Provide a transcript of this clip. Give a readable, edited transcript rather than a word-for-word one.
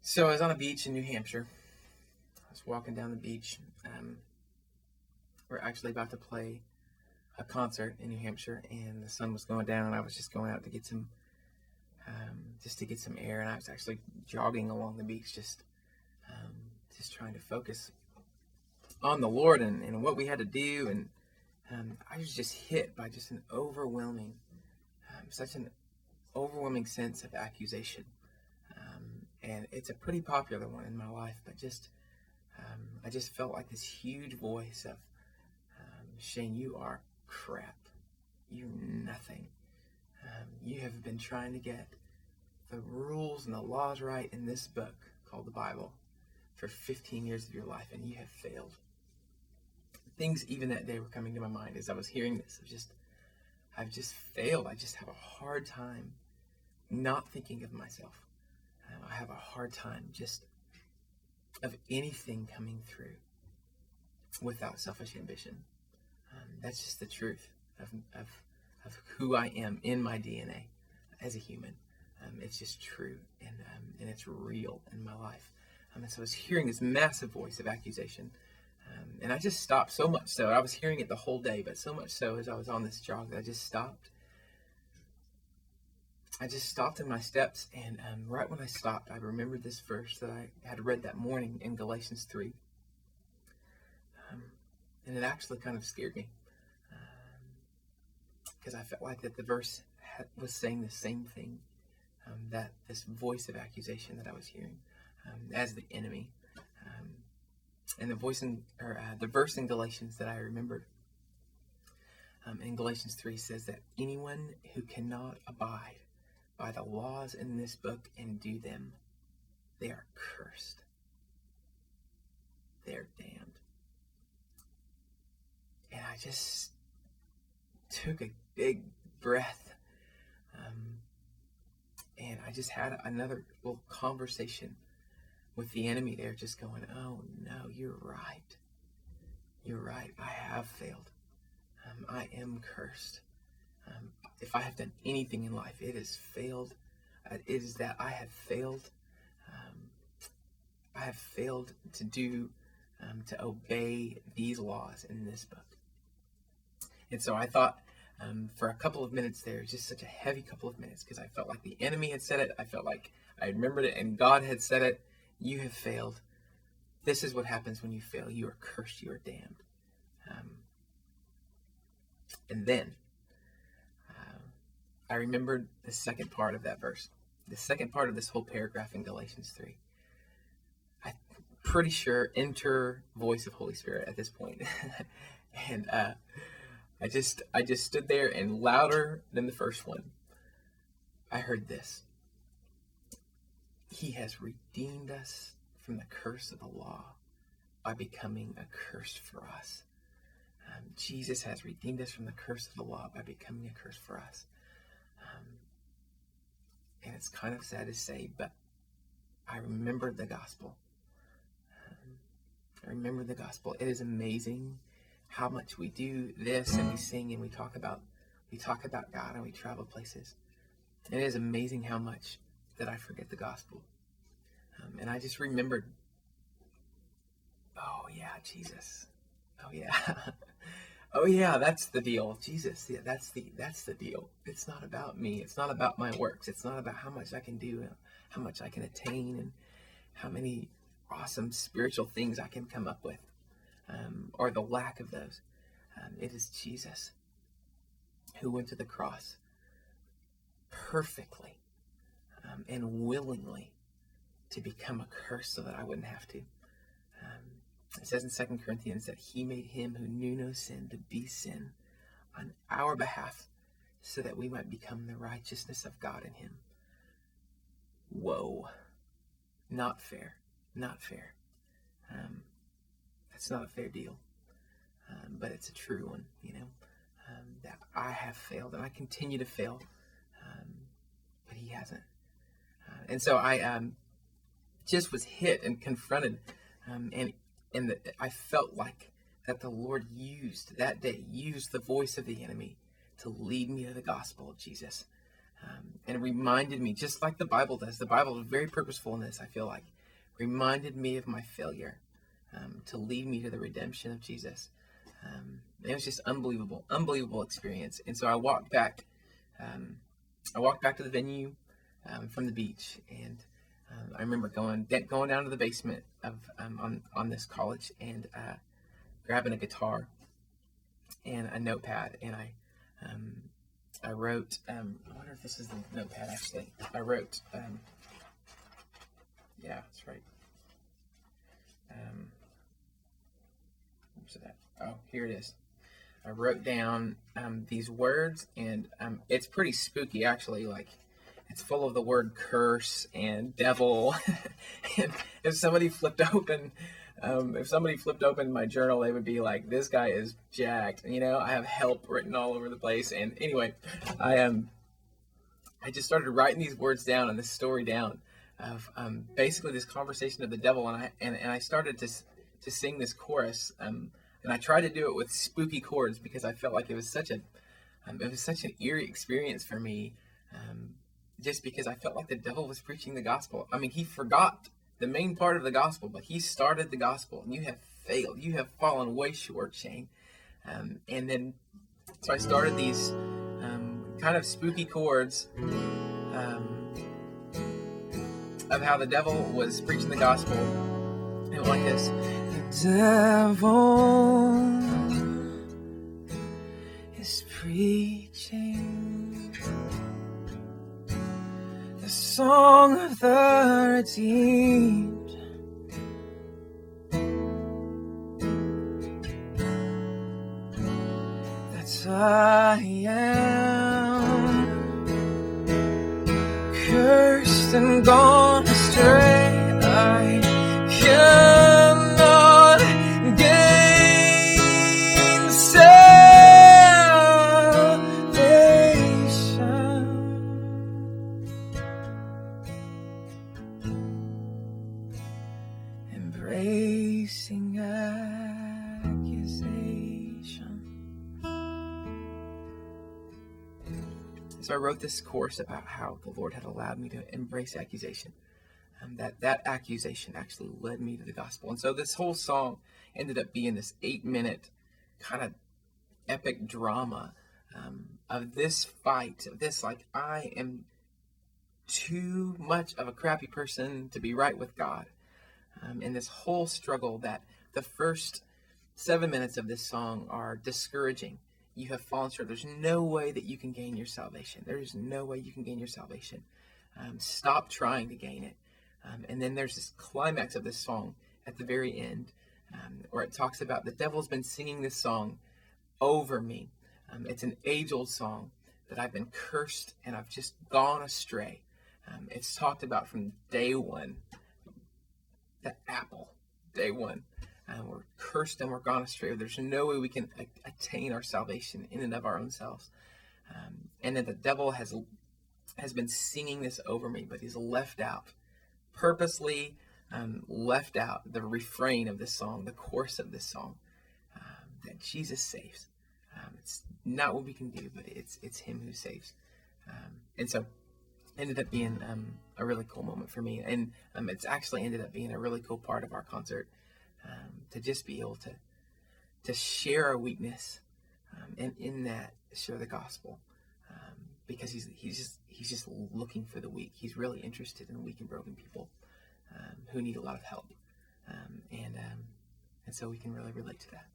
So I was on a beach in New Hampshire. I was walking down the beach. We're actually about to play a concert in New Hampshire, and the sun was going down. I was just going out to get some air, and I was actually jogging along the beach, just trying to focus on the Lord and what we had to do. And I was just hit by just such an overwhelming sense of accusation. And it's a pretty popular one in my life, but I just felt like this huge voice of, Shane, you are crap. You're nothing. You have been trying to get the rules and the laws right in this book called the Bible for 15 years of your life, and you have failed. Things even that day were coming to my mind as I was hearing this. I've just failed. I just have a hard time not thinking of myself. I have a hard time just of anything coming through without selfish ambition. That's just the truth of who I am in my DNA as a human. It's just true, and it's real in my life. And so I was hearing this massive voice of accusation, and I just stopped, so much so. I was hearing it the whole day, but so much so as I was on this jog that I just stopped. I just stopped in my steps, and right when I stopped, I remembered this verse that I had read that morning in Galatians 3. And it actually kind of scared me, because I felt like that the verse was saying the same thing, that this voice of accusation that I was hearing as the enemy. And the verse in Galatians that I remembered in Galatians 3 says that anyone who cannot abide by the laws in this book and do them, they are cursed. They're damned. And I just took a big breath, and I just had another little conversation with the enemy there, just going, oh no, you're right. You're right. I have failed. I am cursed. If I have done anything in life, it has failed. It is that I have failed. I have failed to obey these laws in this book. And so I thought, for a couple of minutes there, just such a heavy couple of minutes, because I felt like the enemy had said it. I felt like I remembered it, and God had said it. You have failed. This is what happens when you fail. You are cursed. You are damned. And then I remembered the second part of that verse, the second part of this whole paragraph in Galatians 3. I'm pretty sure enter voice of Holy Spirit at this point. And I just stood there, and louder than the first one, I heard this. He has redeemed us from the curse of the law by becoming a curse for us. Jesus has redeemed us from the curse of the law by becoming a curse for us. And it's kind of sad to say, but I remembered the gospel. I remember the gospel. It is amazing how much we do this, and we sing, and we talk about God, and we travel places. It is amazing how much that I forget the gospel. And I just remembered, oh yeah, Jesus. Oh yeah. Oh yeah, that's the deal. Jesus, yeah, that's the deal. It's not about me. It's not about my works. It's not about how much I can do, and how much I can attain, and how many awesome spiritual things I can come up with, or the lack of those. It is Jesus who went to the cross perfectly and willingly to become a curse so that I wouldn't have to. It says in 2 Corinthians that he made him who knew no sin to be sin on our behalf so that we might become the righteousness of God in him. Whoa. Not fair. Not fair. That's not a fair deal. But it's a true one, that I have failed, and I continue to fail. But he hasn't. And so I just was hit and confronted, and I felt like that the Lord used the voice of the enemy to lead me to the gospel of Jesus, and it reminded me, just like the Bible does. The Bible is very purposeful in this, I feel like. reminded me of my failure, to lead me to the redemption of Jesus. It was just unbelievable experience. And so I walked back to the venue from the beach, and I remember going down to the basement of on this college and grabbing a guitar and a notepad, and I wrote. I wonder if this is the notepad actually. I wrote. Yeah, that's right. Where's it at? Oh, here it is. I wrote down these words, and it's pretty spooky actually. Like, it's full of the word curse and devil. And if somebody flipped open my journal, they would be like, "This guy is jacked." I have help written all over the place. And anyway, I just started writing these words down and this story down of basically this conversation of the devil, and I started to sing this chorus. And I tried to do it with spooky chords because I felt like it was such an eerie experience for me, just because I felt like the devil was preaching the gospel. I mean, he forgot the main part of the gospel, but he started the gospel, and you have failed. You have fallen way short, Shane. And then, so I started these kind of spooky chords of how the devil was preaching the gospel. It went like this. The devil is preaching the song of the redeemed. That I am cursed and gone astray. I cannot gain salvation, embracing accusation. So I wrote this course about how the Lord had allowed me to embrace accusation. That accusation actually led me to the gospel. And so this whole song ended up being this 8-minute kind of epic drama of this fight, of this, like, I am too much of a crappy person to be right with God. And this whole struggle that the first 7 minutes of this song are discouraging. You have fallen short. There's no way that you can gain your salvation. There is no way you can gain your salvation. Stop trying to gain it. And then there's this climax of this song at the very end, where it talks about the devil's been singing this song over me. It's an age-old song that I've been cursed and I've just gone astray. It's talked about from day one, the apple, day one. We're cursed and we're gone astray. There's no way we can attain our salvation in and of our own selves. And then the devil has been singing this over me, but he's purposely left out the refrain of this song, the chorus of this song, that Jesus saves. It's not what we can do, but it's him who saves. And so it ended up being a really cool moment for me. And it's actually ended up being a really cool part of our concert, to just be able to share our weakness, and in that share the gospel, because he's just looking for the weak. He's really interested in weak and broken people who need a lot of help, and so we can really relate to that.